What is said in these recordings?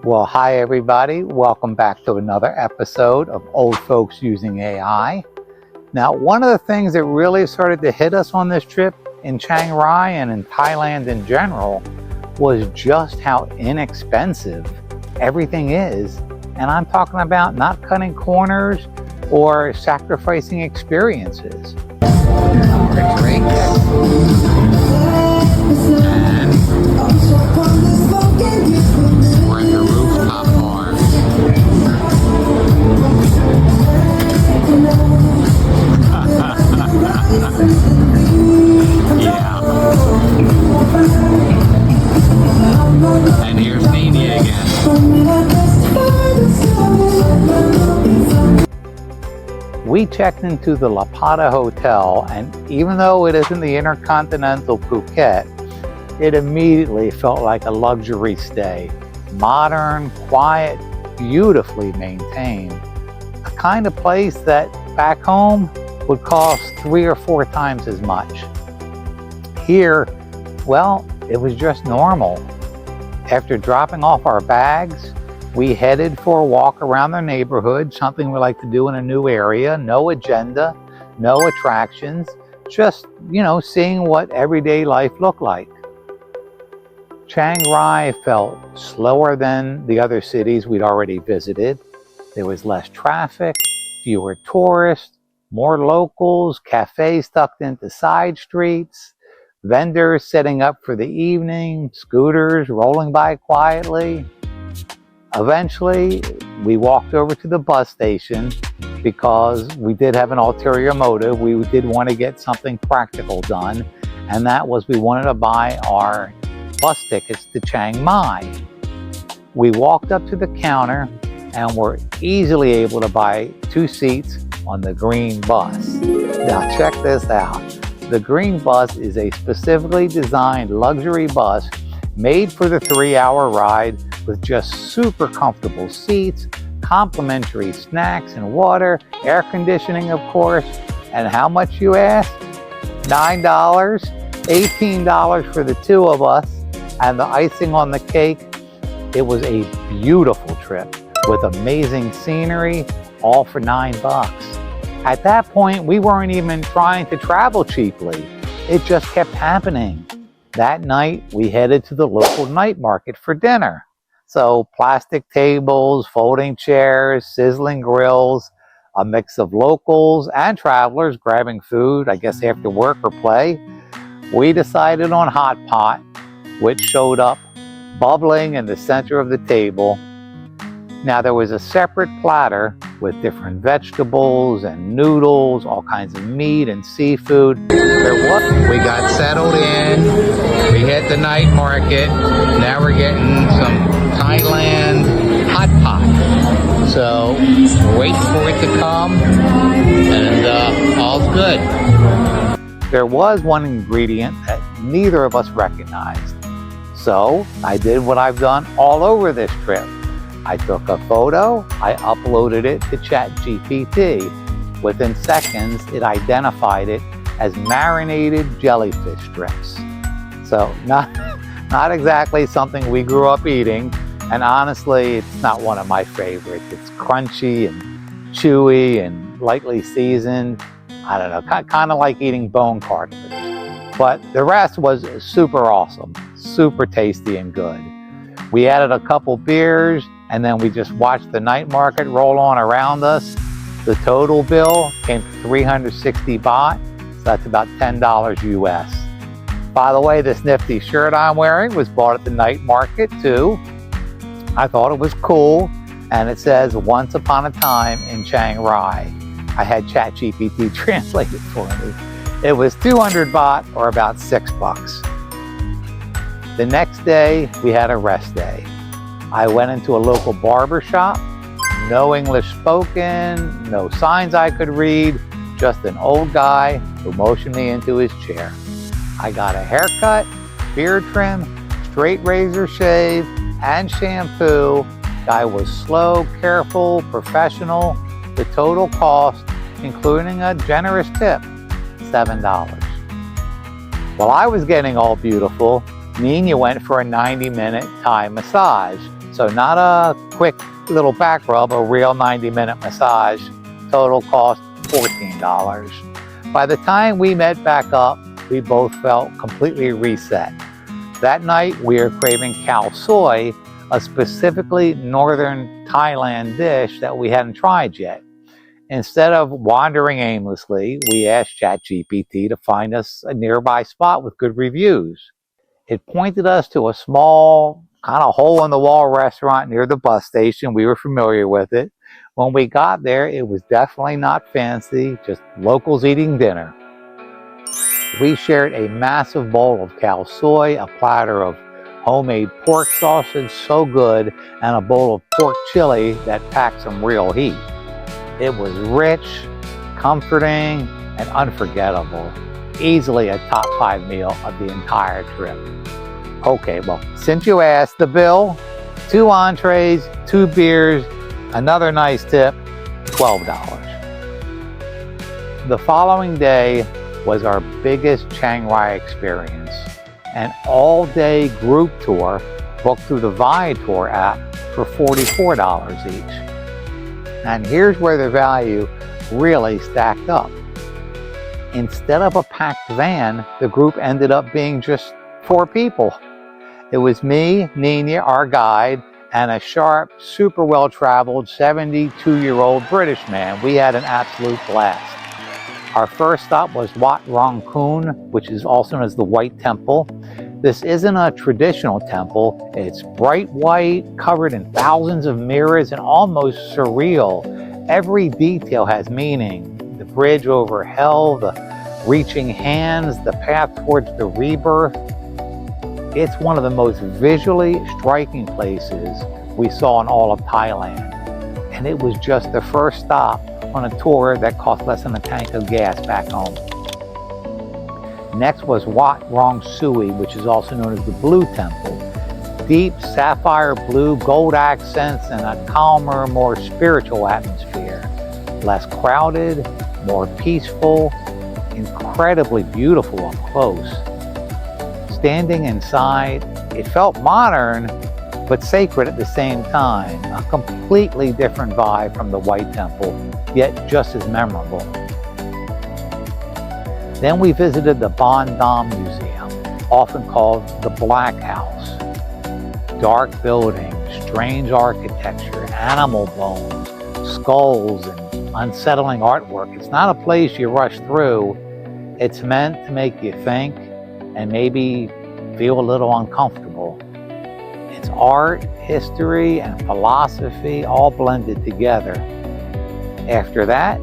Well, hi everybody. Welcome back to another episode of Old Folks Using AI. Now, one of the things that really started to hit us on this trip in Chiang Rai and in Thailand in general was just how inexpensive everything is. And I'm talking about not cutting corners or sacrificing experiences. More drinks. We're at the rooftop bar. Yeah. And here's Ninya again. We checked into the Patta Hotel, and even though it isn't the Intercontinental Phuket, it immediately felt like a luxury stay. Modern, quiet, beautifully maintained. A kind of place that back home would cost 3 or 4 times as much. Here, well, it was just normal. After dropping off our bags, we headed for a walk around the neighborhood, something we like to do in a new area. No agenda, no attractions, just, seeing what everyday life looked like. Chiang Rai felt slower than the other cities we'd already visited. There was less traffic, fewer tourists, more locals, cafes tucked into side streets, vendors setting up for the evening, scooters rolling by quietly. Eventually, we walked over to the bus station because we did have an ulterior motive. We did want to get something practical done, and that was we wanted to buy our bus tickets to Chiang Mai. We walked up to the counter and were easily able to buy 2 seats on the green bus. Now check this out. The green bus is a specifically designed luxury bus made for the 3-hour ride with just super comfortable seats, complimentary snacks and water, air conditioning of course, and how much you ask? $9, $18 for the 2 of us. And the icing on the cake, it was a beautiful trip with amazing scenery, all for $9. At that point, we weren't even trying to travel cheaply. It just kept happening. That night, we headed to the local night market for dinner. So plastic tables, folding chairs, sizzling grills, a mix of locals and travelers grabbing food, I guess after work or play. We decided on hot pot, which showed up bubbling in the center of the table. Now there was a separate platter with different vegetables and noodles, all kinds of meat and seafood. We got settled in, we hit the night market, now we're getting some Thailand hot pot. So we're waiting for it to come, and all's good. There was one ingredient that neither of us recognized. So I did what I've done all over this trip. I took a photo, I uploaded it to ChatGPT. Within seconds, it identified it as marinated jellyfish strips. So not exactly something we grew up eating, and honestly, it's not one of my favorites. It's crunchy and chewy and lightly seasoned. I don't know, kind of like eating bone cartilage. But the rest was super awesome, super tasty and good. We added a couple beers, and then we just watched the night market roll on around us. The total bill came to 360 baht, so that's about $10 US. By the way, this nifty shirt I'm wearing was bought at the night market too. I thought it was cool, and it says, "Once upon a time in Chiang Rai." I had ChatGPT translate it for me. It was 200 baht, or about $6. The next day, we had a rest day. I went into a local barber shop. No English spoken, no signs I could read, just an old guy who motioned me into his chair. I got a haircut, beard trim, straight razor shave, and shampoo. Guy was slow, careful, professional. The total cost, including a generous tip, $7. While I was getting all beautiful, Ninya went for a 90-minute Thai massage. So not a quick little back rub, a real 90-minute massage. Total cost $14. By the time we met back up, we both felt completely reset. That night, we were craving khao soi, a specifically northern Thailand dish that we hadn't tried yet. Instead of wandering aimlessly, we asked ChatGPT to find us a nearby spot with good reviews. It pointed us to a small, kind of hole-in-the-wall restaurant near the bus station. We were familiar with it. When we got there, it was definitely not fancy, just locals eating dinner. We shared a massive bowl of khao soi, a platter of homemade pork sausage, so good, and a bowl of pork chili that packed some real heat. It was rich, comforting, and unforgettable. Easily a top 5 meal of the entire trip. Okay, well, since you asked, the bill, 2 entrees, 2 beers, another nice tip, $12. The following day was our biggest Chiang Rai experience, an all-day group tour booked through the Viator app for $44 each. And here's where the value really stacked up. Instead of a packed van, the group ended up being just 4 people. It was me, Ninya, our guide, and a sharp, super well-traveled 72-year-old British man. We had an absolute blast. Our first stop was Wat Rong Khun, which is also known as the White Temple. This isn't a traditional temple. It's bright white, covered in thousands of mirrors, and almost surreal. Every detail has meaning. The bridge over hell, the reaching hands, the path towards the rebirth. It's one of the most visually striking places we saw in all of Thailand. And it was just the first stop on a tour that cost less than a tank of gas back home. Next was Wat Rong Sui, which is also known as the Blue Temple. Deep sapphire blue, gold accents, and a calmer, more spiritual atmosphere. Less crowded, more peaceful, incredibly beautiful up close. Standing inside, it felt modern, but sacred at the same time. A completely different vibe from the White Temple, yet just as memorable. Then we visited the Bon Dam Museum, often called the Black House. Dark buildings, strange architecture, animal bones, skulls, and unsettling artwork. It's not a place you rush through. It's meant to make you think and maybe feel a little uncomfortable. It's art, history, and philosophy all blended together. After that,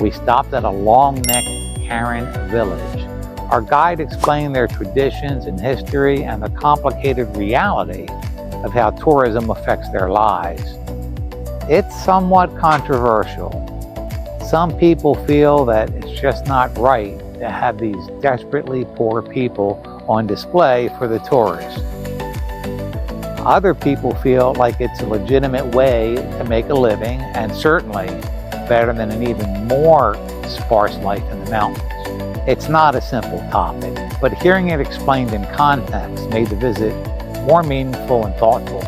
we stopped at a long neck Karen village. Our guide explained their traditions and history and the complicated reality of how tourism affects their lives. It's somewhat controversial. Some people feel that it's just not right to have these desperately poor people on display for the tourists. Other people feel like it's a legitimate way to make a living, and certainly better than an even more sparse life in the mountains. It's not a simple topic, but hearing it explained in context made the visit more meaningful and thoughtful.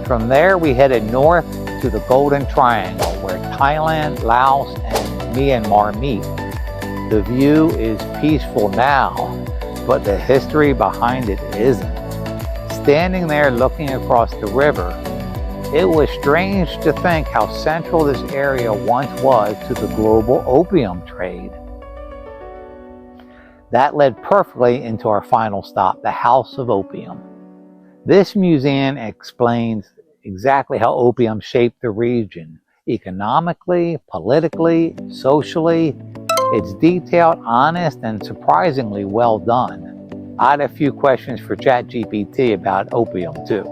From there, we headed north to the Golden Triangle, where Thailand, Laos, and Myanmar meet. The view is peaceful now, but the history behind it isn't. Standing there looking across the river, it was strange to think how central this area once was to the global opium trade. That led perfectly into our final stop, the House of Opium. This museum explains exactly how opium shaped the region, economically, politically, socially. It's detailed, honest, and surprisingly well done. I had a few questions for ChatGPT about opium too.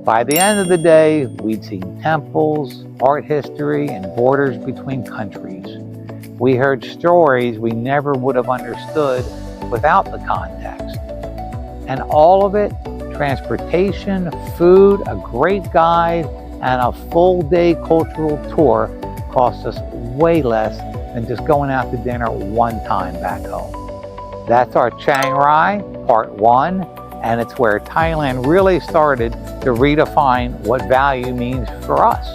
By the end of the day, we'd seen temples, art history, and borders between countries. We heard stories we never would have understood without the context. And all of it, transportation, food, a great guide, and a full-day cultural tour, cost us way less than just going out to dinner one time back home. That's our Chiang Rai, Part 1. and it's where Thailand really started to redefine what value means for us.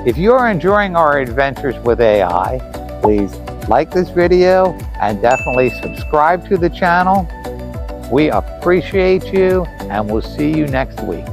If you're enjoying our adventures with AI, please like this video and definitely subscribe to the channel. We appreciate you, and we'll see you next week.